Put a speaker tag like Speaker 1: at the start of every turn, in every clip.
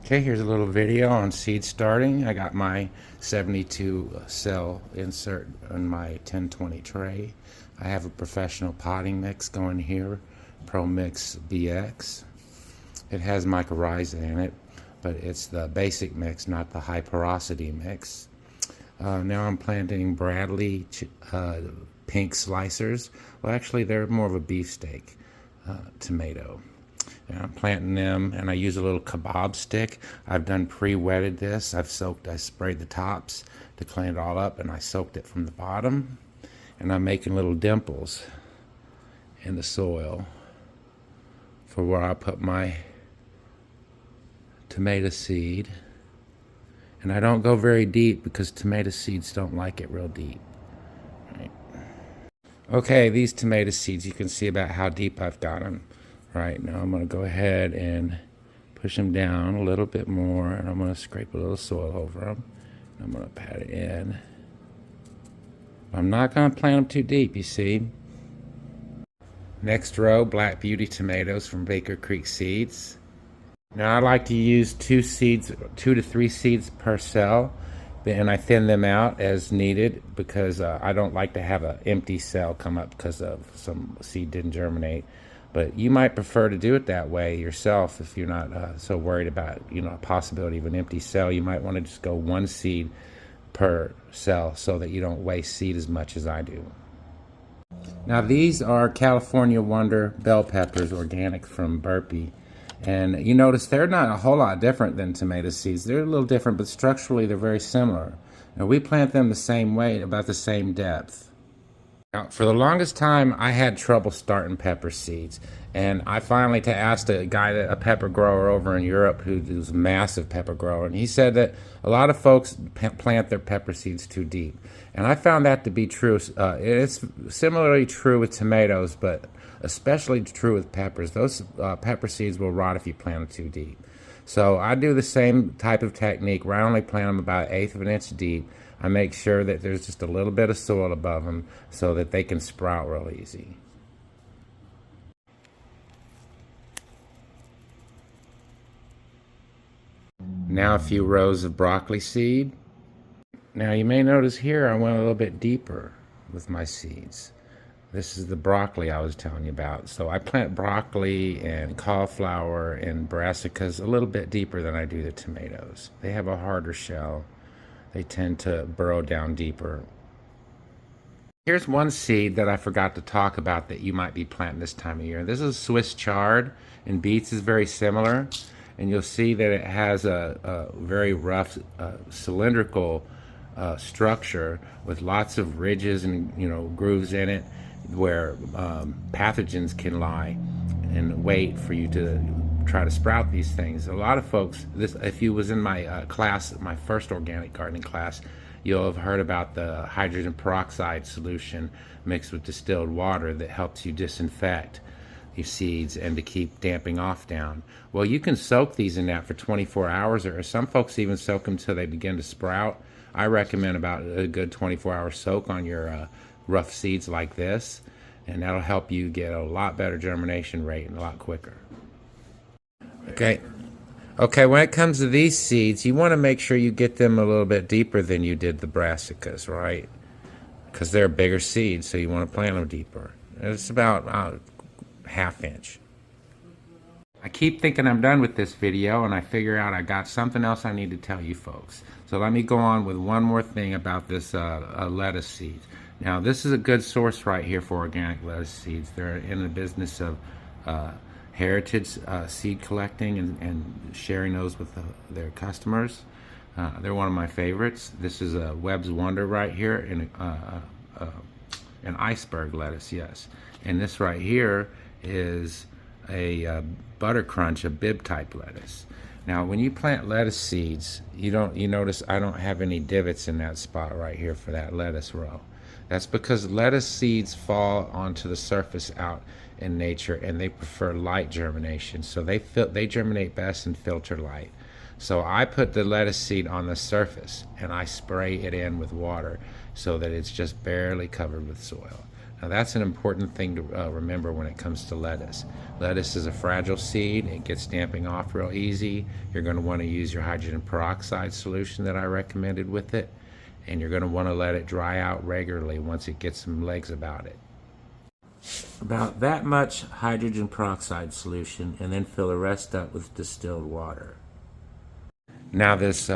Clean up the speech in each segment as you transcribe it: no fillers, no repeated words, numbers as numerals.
Speaker 1: Okay, here's a little video on seed starting. I got my 72 cell insert on my 1020 tray. I have a professional potting mix going here, Pro Mix BX. It has mycorrhiza in it, but it's the basic mix, not the high porosity mix. Now I'm planting Bradley pink slicers. Well, actually, they're more of a beefsteak tomato. And I'm planting them, and I use a little kebab stick. I've done pre-wetted this. I sprayed the tops to clean it all up, and I soaked it from the bottom. And I'm making little dimples in the soil for where I put my tomato seed. And I don't go very deep because tomato seeds don't like it real deep. Right. Okay, these tomato seeds, you can see about how deep I've got them. Right, now I'm going to go ahead and push them down a little bit more, and I'm going to scrape a little soil over them. I'm going to pat it in. I'm not going to plant them too deep, you see. Next row, Black Beauty tomatoes from Baker Creek Seeds. Now I like to use 2 to 3 seeds per cell, and I thin them out as needed because I don't like to have an empty cell come up because of some seed didn't germinate. But you might prefer to do it that way yourself if you're not so worried about, a possibility of an empty cell. You might want to just go 1 seed per cell so that you don't waste seed as much as I do. Now these are California Wonder bell peppers, organic from Burpee. And you notice they're not a whole lot different than tomato seeds. They're a little different, but structurally they're very similar. And we plant them the same way, about the same depth. Now, for the longest time, I had trouble starting pepper seeds, and I finally asked a pepper grower over in Europe who's a massive pepper grower, and he said that a lot of folks plant their pepper seeds too deep, and I found that to be true. It's similarly true with tomatoes, but especially true with peppers. Those pepper seeds will rot if you plant them too deep. So I do the same type of technique where I only plant them about 1/8 of an inch deep. I make sure that there's just a little bit of soil above them so that they can sprout real easy. Now a few rows of broccoli seed. Now you may notice here I went a little bit deeper with my seeds. This is the broccoli I was telling you about. So I plant broccoli and cauliflower and brassicas a little bit deeper than I do the tomatoes. They have a harder shell. They tend to burrow down deeper. Here's one seed that I forgot to talk about that you might be planting this time of year. This is Swiss chard, and beets is very similar. And you'll see that it has a very rough cylindrical structure with lots of ridges and grooves in it where pathogens can lie and wait for you to try to sprout these things. A lot of folks, if you was in my class, my first organic gardening class, you'll have heard about the hydrogen peroxide solution mixed with distilled water that helps you disinfect your seeds and to keep damping off down. Well, you can soak these in that for 24 hours, or some folks even soak them till they begin to sprout. I recommend about a good 24-hour soak on your rough seeds like this, and that'll help you get a lot better germination rate and a lot quicker. Okay, when it comes to these seeds, you want to make sure you get them a little bit deeper than you did the brassicas, right? Because they're bigger seeds, so you want to plant them deeper. It's about 1/2 inch. I keep thinking I'm done with this video, and I figure out I got something else I need to tell you folks. So let me go on with one more thing about this lettuce seed. Now, this is a good source right here for organic lettuce seeds. They're in the business of heritage seed collecting and sharing those with their customers. They're one of my favorites. This is a Webb's Wonder right here, in an iceberg lettuce, yes. And this right here is a butter crunch, a bib type lettuce. Now, when you plant lettuce seeds, you notice I don't have any divots in that spot right here for that lettuce row. That's because lettuce seeds fall onto the surface out in nature, and they prefer light germination. So they germinate best in filtered light. So I put the lettuce seed on the surface, and I spray it in with water so that it's just barely covered with soil. Now that's an important thing to remember when it comes to lettuce. Lettuce is a fragile seed. It gets damping off real easy. You're going to want to use your hydrogen peroxide solution that I recommended with it. And you're going to want to let it dry out regularly once it gets some legs about it. About that much hydrogen peroxide solution, and then fill the rest up with distilled water. Now this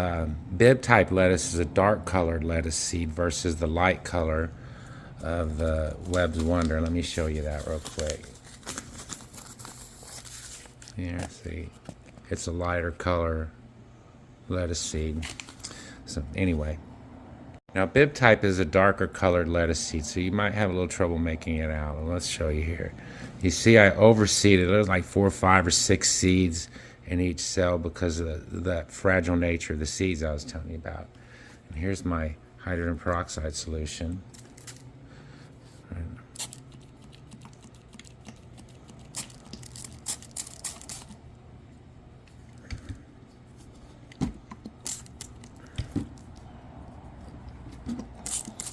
Speaker 1: Bibb type lettuce is a dark colored lettuce seed versus the light color of the Webb's Wonder. Let me show you that real quick. Here, see, it's a lighter color lettuce seed. So anyway, now Bibb type is a darker colored lettuce seed, so you might have a little trouble making it out. Let's show you here. You see I overseeded. There's like 4 or 5 or 6 seeds in each cell because of that fragile nature of the seeds I was telling you about. And here's my hydrogen peroxide solution.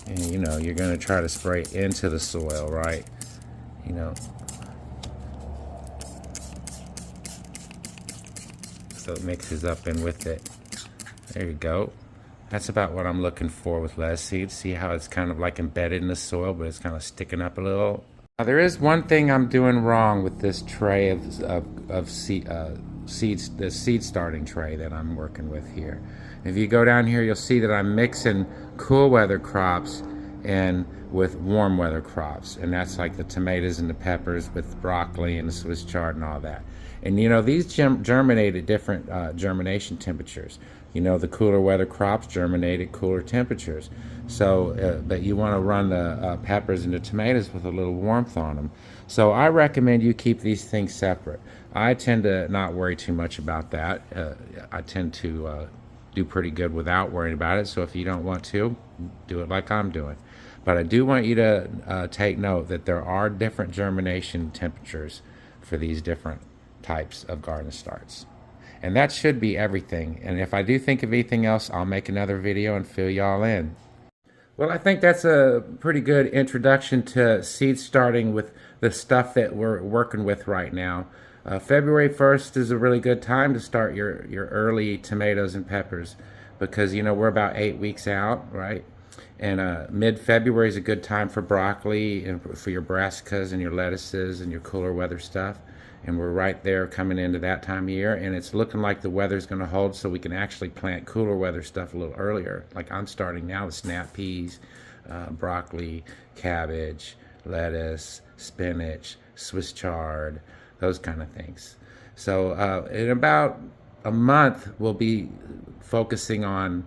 Speaker 1: And you know, you're going to try to spray into the soil, right? You know, so it mixes up in with it. There you go. That's about what I'm looking for with lettuce seeds. See how it's kind of like embedded in the soil, but it's kind of sticking up a little. Now, there is one thing I'm doing wrong with this tray of seeds, the seed starting tray that I'm working with here. If you go down here, you'll see that I'm mixing cool weather crops and with warm weather crops, and that's like the tomatoes and the peppers with broccoli and the Swiss chard and all that. And you know, these germinate at different germination temperatures. You know, the cooler weather crops germinate at cooler temperatures. So, but you want to run the peppers and the tomatoes with a little warmth on them. So I recommend you keep these things separate. I tend to not worry too much about that. I tend to do pretty good without worrying about it. So if you don't want to, do it like I'm doing. But I do want you to take note that there are different germination temperatures for these different types of garden starts. And that should be everything. And if I do think of anything else, I'll make another video and fill y'all in. Well, I think that's a pretty good introduction to seed starting with the stuff that we're working with right now. February 1st is a really good time to start your early tomatoes and peppers because, you know, we're about 8 weeks out, right? And mid-February is a good time for broccoli and for your brassicas and your lettuces and your cooler weather stuff. And we're right there coming into that time of year, and it's looking like the weather's going to hold so we can actually plant cooler weather stuff a little earlier. Like I'm starting now with snap peas, broccoli, cabbage, lettuce, spinach, Swiss chard, those kind of things. So in about a month, we'll be focusing on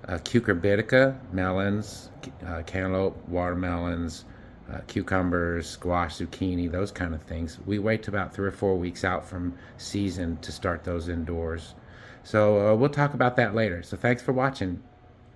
Speaker 1: cucurbita, melons, cantaloupe, watermelons, cucumbers, squash, zucchini, those kind of things. We wait till about 3 or 4 weeks out from season to start those indoors. So we'll talk about that later. So thanks for watching.